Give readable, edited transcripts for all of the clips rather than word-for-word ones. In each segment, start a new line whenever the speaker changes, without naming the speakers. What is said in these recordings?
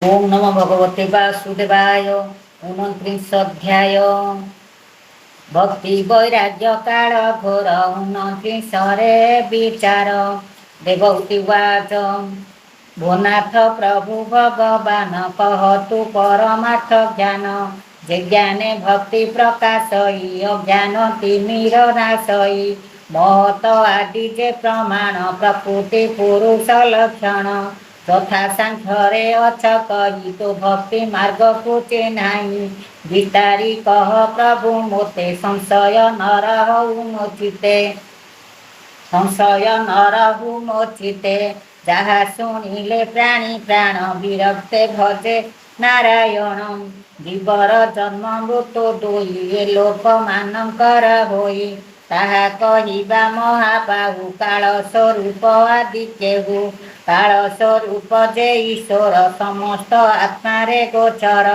ओम नमो भगवते वासुदेवाय। 29 अध्याय। भक्ति वैराग्य काल घोर 29 विचार। देवहूति उवाच। भोनाथ प्रभु भगवान कहतु परमार्थ ज्ञान। जे ज्ञाने भक्ति प्रकाशई अज्ञान तिमिर नाशई। महत आदि जे प्रमाण प्रकृति पुरुष लक्षण। तथा सांख्ୟରେ ଅଛ କହି ତୋ ଭକ୍ତି ମାର୍ଗକୁ ଚିହ୍ନାଇ। ବିସ୍ତାରି କହ ପ୍ରଭୁ ମୋତେ ସଂଶୟ ନ ରହୁ ମୋ ଚିତ୍ତେ। ସଂଶୟ ନ ରହୁ ମୋ ଚିତ୍ତେ। ଯାହା ଶୁଣିଲେ ପ୍ରାଣୀ ପ୍ରାଣ ବିରକ୍ତେ ଭଜେ ନାରାୟଣ। ଜୀବର ଜନ୍ମ ମୃତ୍ୟୁ ଦୁଇ ଏ ଲୋକମାନଙ୍କର ହୋଇ। ତାହା କହିବା ମହାବାହୁ କାଳ ସ୍ୱରୂପ ଆଦି କେହୁ। କାଳ ସ୍ୱରୂପ ଯେ ଈଶ୍ୱର ସମସ୍ତ ଆତ୍ମାରେ ଗୋଚର।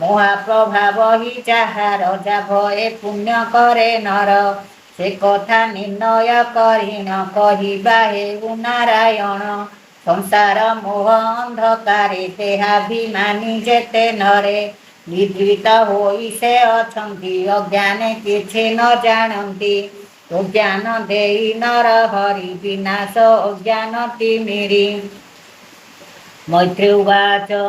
ମହାପ୍ରଭାବ ହି ଯାହାର ଯାଭଏ ପୁଣ୍ୟ କରେ ନର। ସେ କଥା ନିର୍ଣ୍ଣୟ କରିଣ କହିବା ହେଉ ନାରାୟଣ। ସଂସାର ମୋହ ଅନ୍ଧକାରେ ଦେହାଭିମାନୀ ଯେତେ ନରେ। ନିଦ୍ରିତ ହୋଇ ସେ ଅଛନ୍ତି ଅଜ୍ଞାନେ କିଛି ନ ଜାଣନ୍ତି। ଅଜ୍ଞାନ ଦେଇ ନର ହରି ବିନାଶ ଅଜ୍ଞାନ ତିମିରି। ମୈତ୍ରୀ ଉବାଚ।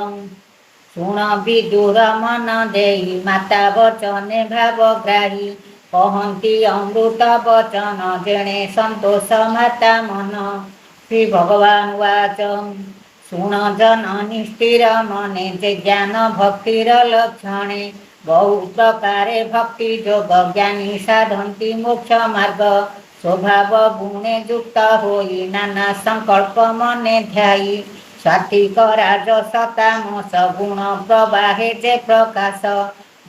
ଶୁଣ ବିଦୁର ମନ ଦେଇ ମାତା ବଚନେ ଭାବଗ୍ରାହୀ। କହନ୍ତି ଅମୃତ ବଚନ ଯେଣେ ସନ୍ତୋଷ ମାତା ମନ। ଶ୍ରୀ ଭଗବାନ ଉବାଚ। ଶୁଣ ଜନନୀ ସ୍ଥିର ମନେ ଯେ ଜ୍ଞାନ ଭକ୍ତିର ଲକ୍ଷଣେ। ବହୁ ପ୍ରକାରେ ଭକ୍ତି ଯୋଗ ଜ୍ଞାନୀ ସାଧନ୍ତି ମୋକ୍ଷ ମାର୍ଗ। ସ୍ୱଭାବ ଗୁଣେ ଯୁକ୍ତ ହୋଇ ନାନା ସଂକଳ୍ପ ମନେ ଧ୍ୟାଇ। ସାତ୍ୱିକ ରାଜସ ତାମସ ଗୁଣ ପ୍ରବାହେ ଯେ ପ୍ରକାଶ।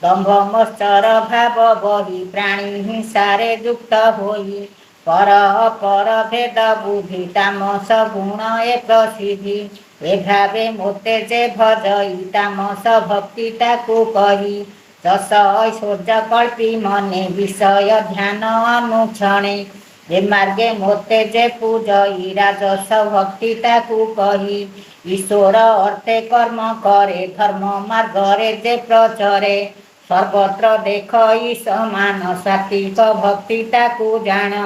ଦମ୍ଭ ମତ୍ସର ଭାବ ବହି ପ୍ରାଣୀ ହିଂସାରେ ଯୁକ୍ତ ହୋଇ। ପର ଅପର ଭେଦ ବୁଦ୍ଧି ତାମସ ଗୁଣ ଏ ପ୍ରସିଦ୍ଧି। ଏ ଭାବେ ମୋତେ ଯେ ଭଜଇ ତାମସ ଭକ୍ତି ତାକୁ କହି। ଯଶ ଐଶ୍ୱର୍ଯ୍ୟ କଳ୍ପୀ ମନେ ବିଷୟ ଧ୍ୟାନ ଅନୁକ୍ଷଣେ। ଏ ମାର୍ଗେ ମୋତେ ଯେ ପୂଜଇ ରାଜସ ଭକ୍ତି ତାକୁ କହି। ଈଶ୍ୱର ଅର୍ଥେ କର୍ମ କରେ ଧର୍ମ ମାର୍ଗରେ ଯେ ପ୍ରଚରେ। ସର୍ବତ୍ର ଦେଖଇ ସମାନ ସାତ୍ୱିକ ଭକ୍ତି ତାକୁ ଜାଣ।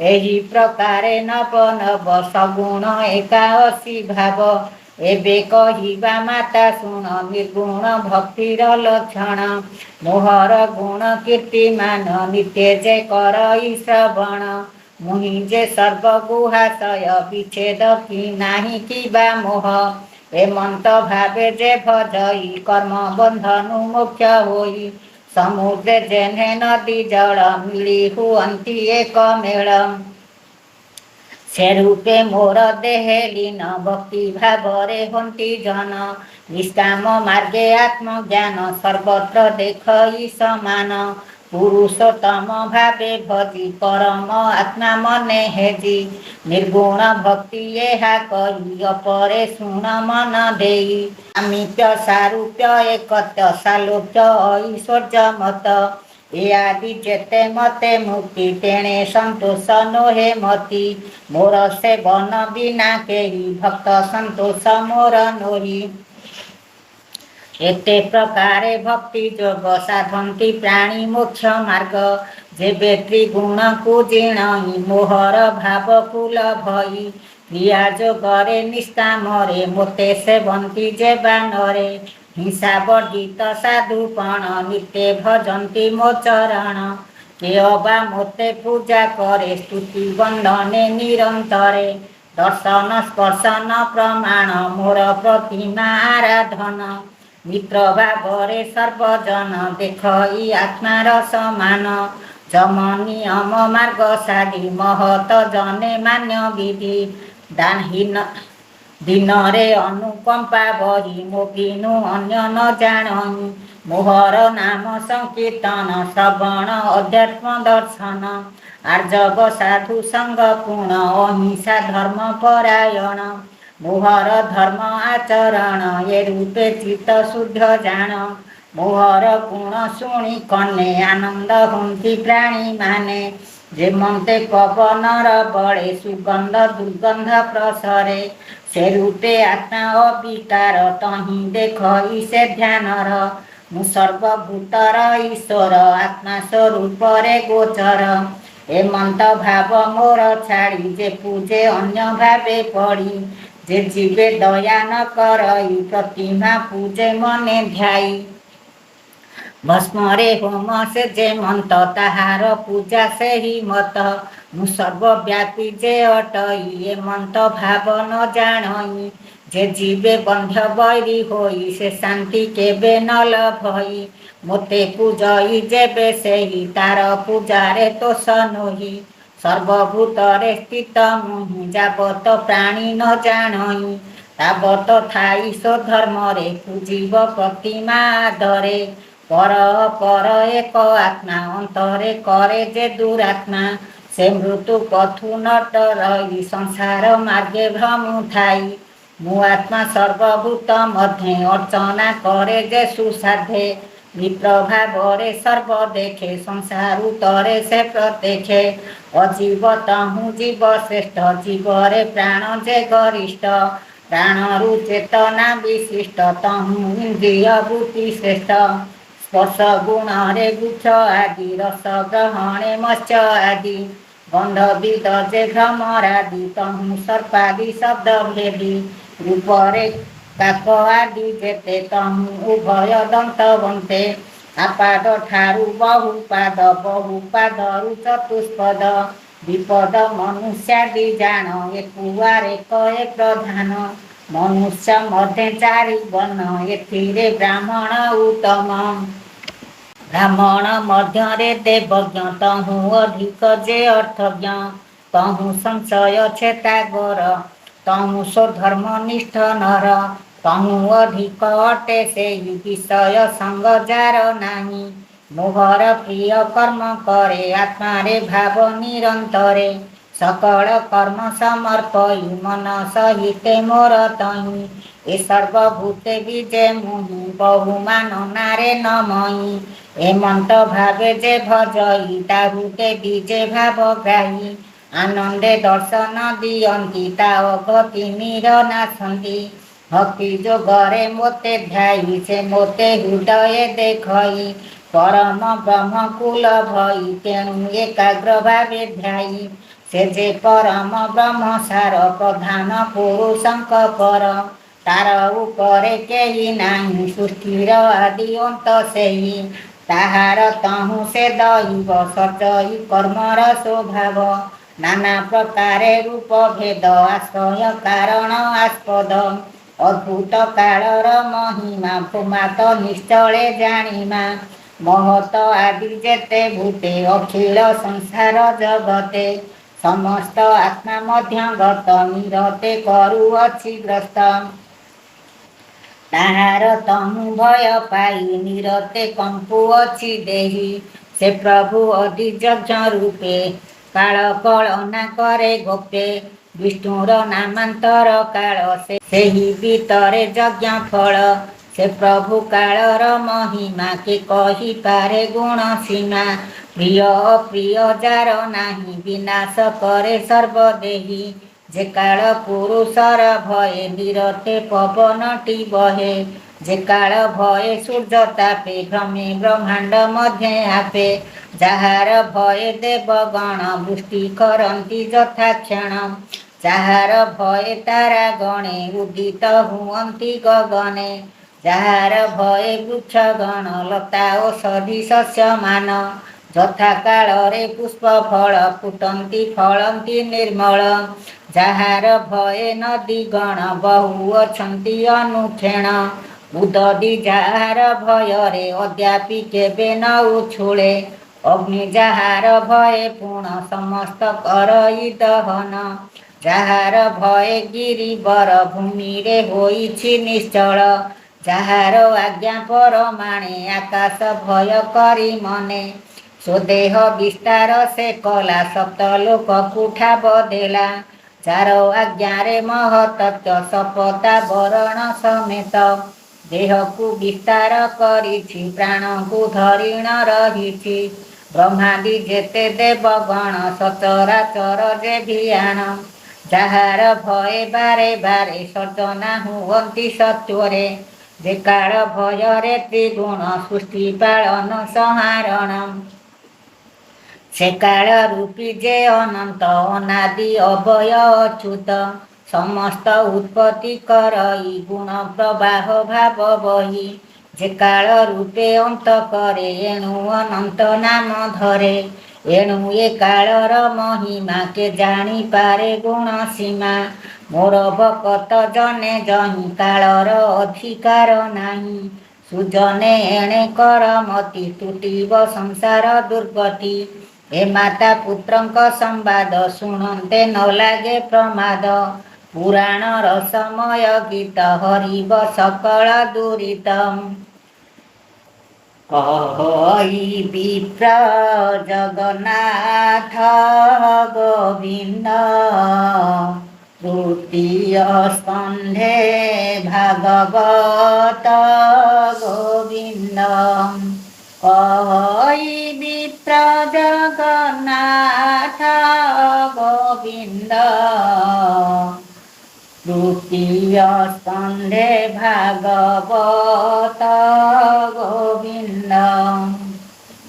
ଏହି ପ୍ରକାରେ ନବ ନବ ସଗୁଣ ଏକାଅଶୀ ଭାବ। ଏବେ କହିବା ମାତା ଶୁଣ ନିର୍ଗୁଣ ଭକ୍ତିର ଲକ୍ଷଣ। ମୋହର ଗୁଣ କୀର୍ତ୍ତିମାନ ନିତ୍ୟ ଯେ କରଇ ଶ୍ରବଣ। ମୁହିଁ ଯେ ସର୍ବଗୁହାଶୟ ବିଚ୍ଛେଦ କି ନାହିଁ କିବା ମୋହ। ଏମନ୍ତ ଭାବେ ଯେ ଭଜଇ କର୍ମ ବନ୍ଧନୁ ମୋକ୍ଷ ହୋଇ। ସମୁଦ୍ରେ ଯେହ୍ନେ ନଦୀ ଜଳ ମିଳି ହୁଅନ୍ତି ଏକ ମେଳ। ସେ ରୂପେ ମୋର ଦେହେ ଲୀନ ଭକ୍ତି ଭାବରେ ହନ୍ତି ଜନ। ନିଷ୍କାମ ମାର୍ଗେ ଆତ୍ମଜ୍ଞାନ ସର୍ବତ୍ର ଦେଖଇ ସମାନ। ପୁରୁଷୋତ୍ତମ ଭାବେ ଭଜି ପରମ ଆତ୍ମା ମନେ ହେଜି। ନିର୍ଗୁଣ ଭକ୍ତି ଏହା କହି ଅପରେ ଶୁଣ ମନ ଦେଇ। ସାମୀପ୍ୟ ସାରୂପ୍ୟ ଏକତ୍ୟ ସାଲୋକ୍ୟ ଐଶ୍ୱର୍ଯ୍ୟ ମତ। ଏ ଆଦି ଯେତେ ମତେ ମୁକ୍ତି ତେଣେ ସନ୍ତୋଷ ନୋହେ ମତି। ମୋର ସେବନ ବିନା କେହି ଭକ୍ତ ସନ୍ତୋଷ ମୋର ନୋହି। ଏତେ ପ୍ରକାରେ ଭକ୍ତି ଯୋଗ ସାଧନ୍ତି ପ୍ରାଣୀ ମୋକ୍ଷ ମାର୍ଗ। ଯେବେ ତ୍ରିଗୁଣକୁ ଜିଣଇ ମୋହର ଭାବକୁ ଲଭଇ। କ୍ରିୟା ଯୋଗରେ ନିଷ୍କାମରେ ମୋତେ ସେବନ୍ତି ଯେ ବାନରେ। ହିଂସା ବର୍ଜିତ ସାଧୁପଣ ନିତ୍ୟ ଭଜନ୍ତି ମୋ ଚରଣ। କେହ ବା ମୋତେ ପୂଜା କରେ ସ୍ତୁତି ବନ୍ଦନେ ନିରନ୍ତରେ। ଦର୍ଶନ ସ୍ପର୍ଶନ ପ୍ରମାଣ ମୋର ପ୍ରତିମା ଆରାଧନ। ମିତ୍ର ଭାବରେ ସର୍ବଜନ ଦେଖଇ ଆତ୍ମାର ସମାନ। ଯମ ନିୟମ ମାର୍ଗ ସାରି ମହତ ଜନେ ମାନ୍ୟ ବିଧି। ଦିନରେ ଅନୁକମ୍ପା ବହି ମୋ ବିନୁ ଅନ୍ୟ ନ ଜାଣଇ। ମୋହର ନାମ ସଂକୀର୍ତ୍ତନ ଶ୍ରବଣ ଅଧ୍ୟାତ୍ମ ଦର୍ଶନ। ଆର୍ଜବ ସାଧୁ ସଙ୍ଗ ପୁଣ ଅହିଂସା ଧର୍ମ ପରାୟଣ। ମୋହର ଧର୍ମ ଆଚରଣ ଏ ରୂପେ ଚିତ୍ତ ଶୁଦ୍ଧ ଜାଣ। ମୋହର ଗୁଣ ଶୁଣି କନେ ଆନନ୍ଦ ହୁଅନ୍ତି ପ୍ରାଣୀମାନେ। ଯେମନ୍ତେ ପବନର ବଳେ ସୁଗନ୍ଧ ଦୁର୍ଗନ୍ଧ ପ୍ରସରେ ସେ ରୂପେ ଆତ୍ମା ଅବିକାର ତହିଁ ଦେଖଇ ସେ ଧ୍ୟାନର ମୁଁ ସର୍ବଭୂତର ଈଶ୍ୱର ଆତ୍ମା ସ୍ୱରୂପରେ ଗୋଚର ଏମନ୍ତ ଭାବ ମୋର ଛାଡ଼ି ଯେ ପୂଜେ ଅନ୍ୟ ଭାବେ ପଡ଼ି ଯେ ଯିବେ ଦୟା ନ କରଇ ପ୍ରତିମା ପୂଜେ ମନେ ଧ୍ୟାଇ ଭସ୍ମରେ ହୋମ ସେ ଯେ ମନ୍ତ ତାହାର ପୂଜା ସେହି ମତ ମୁଁ ସର୍ବବ୍ୟାପୀ ଯେ ଅଟଇ ଏ ମନ୍ତ ଭାବ ନ ଜାଣଇ ଯେ ଯିବେ ବନ୍ଧ୍ୟ ବୈରୀ ହୋଇ ସେ ଶାନ୍ତି କେବେ ନ ଲଭଇ ମୋତେ ପୂଜଇ ଯେବେ ସେହି ତାର ପୂଜାରେ ତୋଷ ନୋହି ସର୍ବଭୂତରେ ସ୍ଥିତ ମୁହିଁ ଯାବତ ପ୍ରାଣୀ ନ ଜାଣଇ ତାବତ ଥାଇ ସ୍ୱଧର୍ମରେ ପୂଜିବ ପ୍ରତିମା ଆଦରେ ପର ପର ଏକ ଆତ୍ମା ଅନ୍ତରେ କରେ ଯେ ଦୁରାତ୍ମା ସେ ମୃତ୍ୟୁ ପଥୁ ନଟ ରହି ସଂସାର ମାର୍ଗେ ଭ୍ରମୁଥାଇ ମୁଁ ଆତ୍ମା ସର୍ବଭୂତ ମଧ୍ୟେ ଅର୍ଚ୍ଚନା କରେ ଯେ ସୁସାଧେ ବିପ୍ରଭାବରେ ସର୍ବ ଦେଖେ ସଂସାର ତରେ ସେ ପ୍ରତ୍ୟକ୍ଷେ ଅଜୀବ ତହୁଁ ଜୀବ ଶ୍ରେଷ୍ଠ ଜୀବରେ ପ୍ରାଣ ଯେ ଗରିଷ୍ଠ ପ୍ରାଣରୁ ଚେତନା ବିଶିଷ୍ଟ ତହୁଁ ଇନ୍ଦ୍ରିୟ ବୃତ୍ତି ଶ୍ରେଷ୍ଠ ସ୍ପର୍ଶ ଗୁଣରେ ଗୁଚ୍ଛ ଆଦି ରସ ଗ୍ରହଣେ ମତ୍ସ୍ୟ ଆଦି ଗନ୍ଧ ବିଦ ଯେ ଭ୍ରମରାଦି ତହୁଁ ସର୍ପାଦି ଶବ୍ଦ ଭେଦି ରୂପରେ କାକ ଆଦି ଯେତେ ତହୁଁ ଉଭୟ ଦନ୍ତବନ୍ତେ ଆପାଦ ଠାରୁ ବହୁପାଦ ବହୁପାଦରୁ ଚତୁଷ୍ପଦ ବିପଦ ମନୁଷ୍ୟାଦି ଜାଣ ଏ କୁଆରେ କଏ ପ୍ରଧାନ ମନୁଷ୍ୟ ମଧ୍ୟେ ଚାରି ବର୍ଣ୍ଣ ଏଥିରେ ବ୍ରାହ୍ମଣ ଉତ୍ତମ ବ୍ରାହ୍ମଣ ମଧ୍ୟରେ ଦେବଜ୍ଞ ତହୁଁ ଅଧିକ ଯେ ଅର୍ଥଜ୍ଞ ତହୁଁ ସଂଶୟ ଛେତାଗର ତହୁଁ ସ୍ୱଧର୍ମନିଷ୍ଠ ନର ତହୁଁ ଅଧିକ ଅଟେ ସେହି ବିଷୟ ସଙ୍ଗ ଯାର ନାହିଁ ମୋହର ପ୍ରିୟ କର୍ମ କରେ ଆତ୍ମାରେ ଭାବ ନିରନ୍ତରେ ସକଳ କର୍ମ ସମର୍ପଇ ମନ ସହିତେ ମୋର ତହିଁ ଏ ସର୍ବଭୂତେ ବିଜେ ମୁହିଁ ବହୁମାନ ନାରେ ନମଇ ଏମନ୍ତ ଭାବେ ଯେ ଭଜଇ ତାହୁ ଦେବି ଯେ ଭାବ ଗ୍ରାହୀ ଆନନ୍ଦେ ଦର୍ଶନ ଦିଅନ୍ତି ତା ଅଗତି ନିର ନାଶନ୍ତି ଭକ୍ତି ଯୋଗରେ ମୋତେ ଧ୍ୟାଇ ସେ ମୋତେ ହୃଦୟ ଦେଖଇ ପରମ ବ୍ରହ୍ମକୁଲ ଭଇ ତେଣୁ ଏକାଗ୍ର ଭାବେ ଧ୍ୟାଇ ସେ ଯେ ପରମ ବ୍ରହ୍ମ ସାର ପ୍ରଧାନ ପୁରୁଷଙ୍କ ପର ତାର ଉପରେ କେହି ନାହିଁ ସୃଷ୍ଟିର ଆଦି ଅନ୍ତ ସେହି ତାହାର ତହୁଁ ସେ ଦୈବ ସଚଇ କର୍ମର ସ୍ୱଭାବ ନାନା ପ୍ରକାରେ ରୂପ ଭେଦ ଆଶ୍ରୟ କାରଣ ଆସ୍ପଦ ଅଦ୍ଭୁତ କାଳର ମହିମା ଭୂମାତ ନିଶ୍ଚଳେ ଜାଣିମା ମହତ ଆଦି ଯେତେ ଭୂତେ ଅଖିଳ ସଂସାର ଜଗତେ ସମସ୍ତ ଆତ୍ମା ମଧ୍ୟ ଗତ ନିରତେ କରୁଅଛି ଗ୍ରସ୍ତ ତାହାର ତହୁଁ ଭୟ ପାଇ ନିରତେ କମ୍ପୁଅଛି ଦେହି ସେ ପ୍ରଭୁ ଅଧିଯଜ୍ଞ ରୂପେ କାଳ କଳନା କରେ ଗୋପେ ବିଷ୍ଣୁର ନାମାନ୍ତର କାଳ ସେହି ଭିତରେ ଯଜ୍ଞ ଫଳ ସେ ପ୍ରଭୁ କାଳର ମହିମା କେ କହିପାରେ ଗୁଣ ସୀମା ପ୍ରିୟ ଅପ୍ରିୟ ଯାର ନାହିଁ ବିନାଶ କରେ ସର୍ବଦେହୀ ଯେ କାଳ ପୁରୁଷର ଭଏ ନିରତେ ପବନଟି ବହେ ଯେ କାଳ ଭଏ ସୂର୍ଯ୍ୟ ତାପେ ଭ୍ରମେ ବ୍ରହ୍ମାଣ୍ଡ ମଧ୍ୟ ଆପେ ଯାହାର ଭଏ ଦେବଗଣ ବୃଷ୍ଟି କରନ୍ତି ଯଥାକ୍ଷଣ ଯାହାର ଭଏ ତାରା ଗଣେ ଉଦିତ ହୁଅନ୍ତି ଗଗନେ ଯାହାର ଭଏ ବୃକ୍ଷ ଗଣ ଲତା ଔଷଧି ଶସ୍ୟମାନ ଯଥା କାଳରେ ପୁଷ୍ପ ଫଳ ଫୁଟନ୍ତି ଫଳନ୍ତି ନିର୍ମଳ ଯାହାର ଭଏ ନଦୀ ଗଣ ବହୁ ଅଛନ୍ତି ଅନୁକ୍ଷେଣ ଉଦଧି ଯାହାର ଭୟରେ ଅଦ୍ୟାପି କେବେ ନ ଉଛୁଳେ ଅଗ୍ନି ଯାହାର ଭଏ ପୁଣ ସମସ୍ତ କରଇ ଦହନ ଯାହାର ଭଏ ଗିରିବର ଭୂମିରେ ହୋଇଛି ନିଶ୍ଚଳ ଯାହାର ଆଜ୍ଞା ପରମାଣେ ଆକାଶ ଭୟ କରି ମନେ ସ୍ୱଦେହ ବିସ୍ତାର ସେ କଲା ସପ୍ତ ଲୋକକୁ ଠାବ ଦେଲା ଯାର ଆଜ୍ଞାରେ ମହତତ୍ଵ ସପତା ବରଣ ସମେତ ଦେହକୁ ବିସ୍ତାର କରିଛି ପ୍ରାଣକୁ ଧରିଣ ରହିଛି ବ୍ରହ୍ମାଦି ଯେତେ ଦେବଗଣ ସଚରାଚର ଯେ ଭିଆଣ ଯାହାର ଭଏ ବାରେ ବାରେ ସର୍ଜନା ହୁଅନ୍ତି ସତ୍ୱରେ ଯେ କାଳ ଭୟରେ ତ୍ରିଗୁଣ ସୃଷ୍ଟି ପାଳନ ସଂହାରଣ ସେ କାଳ ରୂପୀ ଯେ ଅନନ୍ତ ଅନାଦି ଅଭୟ ଅଚ୍ୟୁତ ସମସ୍ତ ଉତ୍ପତ୍ତି କରଇ ଗୁଣ ପ୍ରବାହ ଭାବ ବହି ଯେ କାଳ ରୂପେ ଅନ୍ତ କରେ ଏଣୁ ଅନନ୍ତ ନାମ ଧରେ ଏଣୁ ଏ କାଳର ମହିମା କେ ଜାଣିପାରେ ଗୁଣ ସୀମା ମୋର ଭକତ ଜନେ ଜହିଁ କାଳର ଅଧିକାର ନାହିଁ ସୁଜନେ ଏଣେ କରମତି ତୁଟିବ ସଂସାର ଦୁର୍ଗତି ଏ ମାତା ପୁତ୍ରଙ୍କ ସମ୍ବାଦ ଶୁଣନ୍ତେ ନ ଲାଗେ ପ୍ରମାଦ ପୁରାଣ ରସମୟ ଗୀତ ହରିବ ସକଳ ଦୁରିତ କହି ବିପ୍ର ଜଗନ୍ନାଥ ଗୋବିନ୍ଦ ତୃତୀୟ ସ୍କନ୍ଧେ ଭାଗବତ ଗୋବିନ୍ଦ କହି ବିପ୍ର ଜଗନ୍ନାଥ ଗୋବିନ୍ଦ ତୃତୀୟ ସ୍କନ୍ଧେ ଭାଗବତ ଗୋବିନ୍ଦ।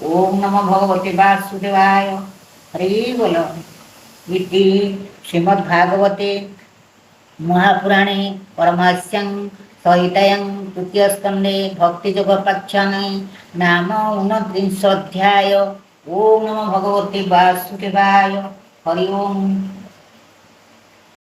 ଓಂ ନମୋ ଭଗବତେ ବାସୁଦେବାୟ ହରି ବୋଲ। ଇତି ଶ୍ରୀମଦ୍ଭାଗବତେ ମହାପୁରାଣେ ପରମହଂସ୍ୟାଂ संहितायां तृतीय स्कंदे भक्तियोग पाख्याने नाम 29 अध्याय। ओम नमो भगवते वासुदेवाय हरि ओम।